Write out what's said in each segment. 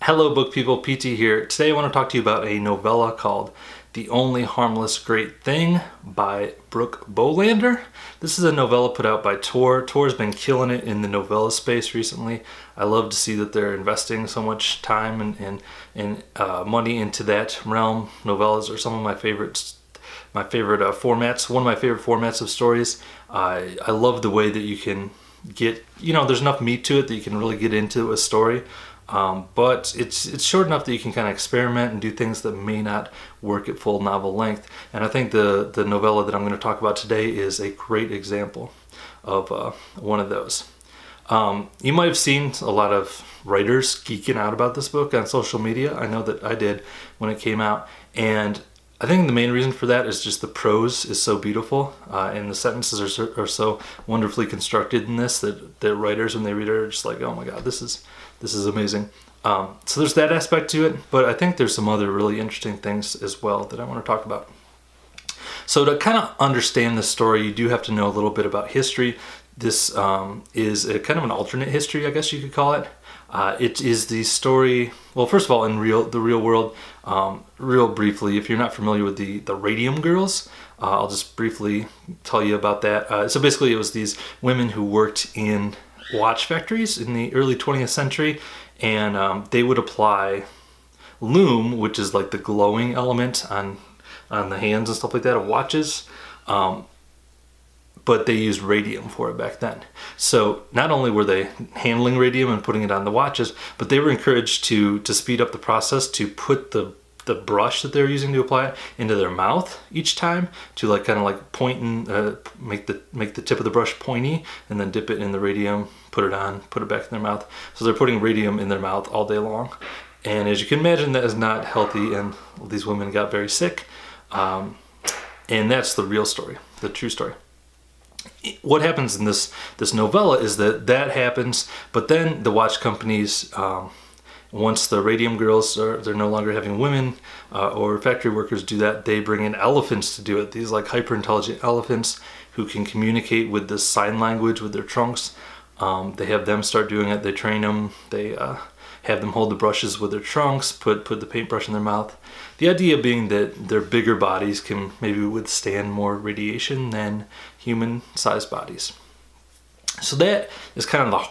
Hello book people, PT here. Today I want to talk to you about a novella called The Only Harmless Great Thing by Brooke Bolander. This is a novella put out by Tor. Tor's been killing it in the novella space recently. I love to see that they're investing so much time and money into that realm. Novellas are some of my favorites. My favorite formats, one of my favorite formats of stories. I love the way that you can get, there's enough meat to it that you can really get into a story. But it's short enough that you can kind of experiment and do things that may not work at full novel length. And I think the novella that I'm going to talk about today is a great example of one of those. You might have seen a lot of writers geeking out about this book on social media. I know that I did when it came out. And I think the main reason for that is just the prose is so beautiful, and the sentences are so wonderfully constructed in this that writers, when they read it, are just like, oh my god, this is amazing. So there's that aspect to it, but I think there's some other really interesting things as well that I want to talk about. So to kind of understand this story, you do have to know a little bit about history. This is a kind of an alternate history, I guess you could call it. It is the story, well, first of all, in the real world, real briefly, if you're not familiar with the Radium Girls, I'll just briefly tell you about that. So basically it was these women who worked in watch factories in the early 20th century, and they would apply lume, which is like the glowing element on the hands and stuff like that of watches, but they used radium for it back then. So not only were they handling radium and putting it on the watches, but they were encouraged to speed up the process, to put the brush that they're using to apply it into their mouth each time, to like kind of like point and make the tip of the brush pointy, and then dip it in the radium, put it on, put it back in their mouth. So they're putting radium in their mouth all day long. And as you can imagine, that is not healthy, and these women got very sick. And that's the real story, the true story. What happens in this novella is that happens, but then the watch companies, once the Radium Girls they're no longer having women or factory workers do that, they bring in elephants to do it. These like hyper intelligent elephants who can communicate with this sign language with their trunks. They have them start doing it. They train them. They have them hold the brushes with their trunks, put the paintbrush in their mouth. The idea being that their bigger bodies can maybe withstand more radiation than human-sized bodies. So that is kind of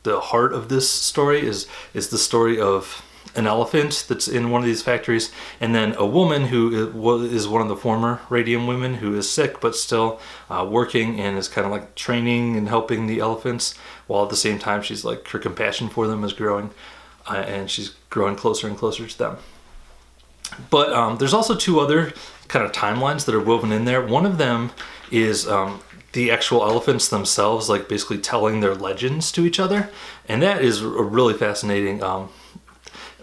the heart of this story is the story of an elephant that's in one of these factories, and then a woman who is one of the former radium women who is sick but still working and is kind of like training and helping the elephants, while at the same time she's like, her compassion for them is growing, and she's growing closer and closer to them. But there's also two other kind of timelines that are woven in there. One of them is the actual elephants themselves, like basically telling their legends to each other, and that is a really fascinating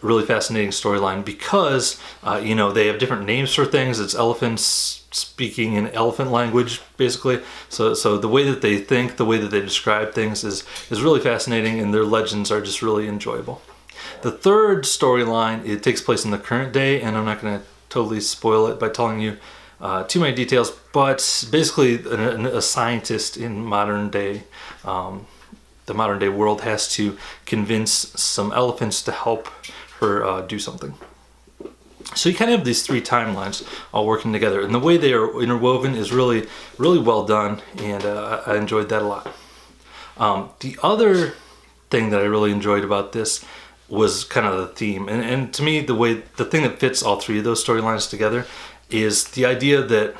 storyline because they have different names for things. It's elephants speaking in elephant language, basically. So the way that they think, the way that they describe things is really fascinating, and their legends are just really enjoyable. The third storyline, it takes place in the current day, and I'm not going to totally spoil it by telling you too many details, but basically a scientist in modern day, the modern day world, has to convince some elephants to help her do something. So you kind of have these three timelines all working together, and the way they are interwoven is really, really well done, and I enjoyed that a lot. The other thing that I really enjoyed about this was kind of the theme, and to me the thing that fits all three of those storylines together is the idea that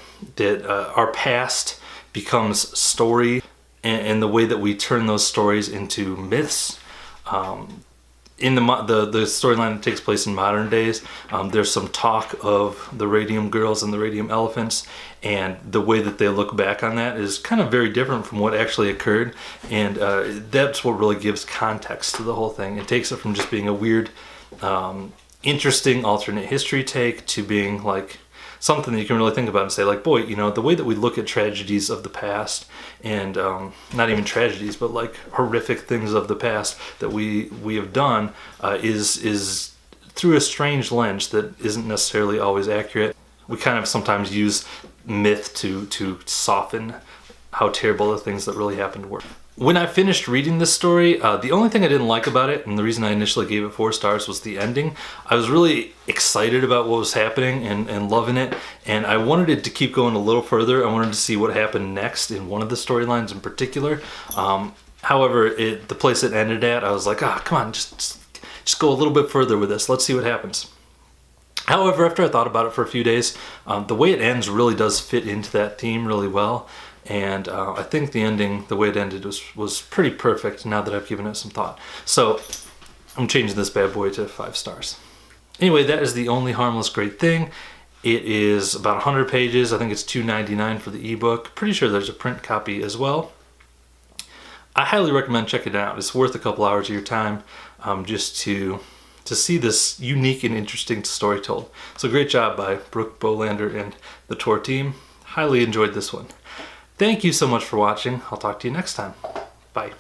our past becomes story, and the way that we turn those stories into myths. In the storyline that takes place in modern days, there's some talk of the Radium Girls and the Radium Elephants, and the way that they look back on that is kind of very different from what actually occurred, and that's what really gives context to the whole thing. It takes it from just being a weird, interesting alternate history take to being like something that you can really think about and say, like, boy, the way that we look at tragedies of the past, and not even tragedies, but like horrific things of the past that we have done, is through a strange lens that isn't necessarily always accurate. We kind of sometimes use myth to soften how terrible the things that really happened were. When I finished reading this story, the only thing I didn't like about it, and the reason I initially gave it 4 stars, was the ending. I was really excited about what was happening and loving it, and I wanted it to keep going a little further. I wanted to see what happened next in one of the storylines in particular. However, the place it ended at, I was like, come on, just go a little bit further with this. Let's see what happens. However, after I thought about it for a few days, the way it ends really does fit into that theme really well. And I think the ending, the way it ended, was pretty perfect now that I've given it some thought. So I'm changing this bad boy to 5 stars. Anyway, that is The Only Harmless Great Thing. It is about 100 pages. I think it's $2.99 for the ebook. Pretty sure there's a print copy as well. I highly recommend checking it out. It's worth a couple hours of your time just to see this unique and interesting story told. So great job by Brooke Bolander and the Tor team. Highly enjoyed this one. Thank you so much for watching. I'll talk to you next time. Bye.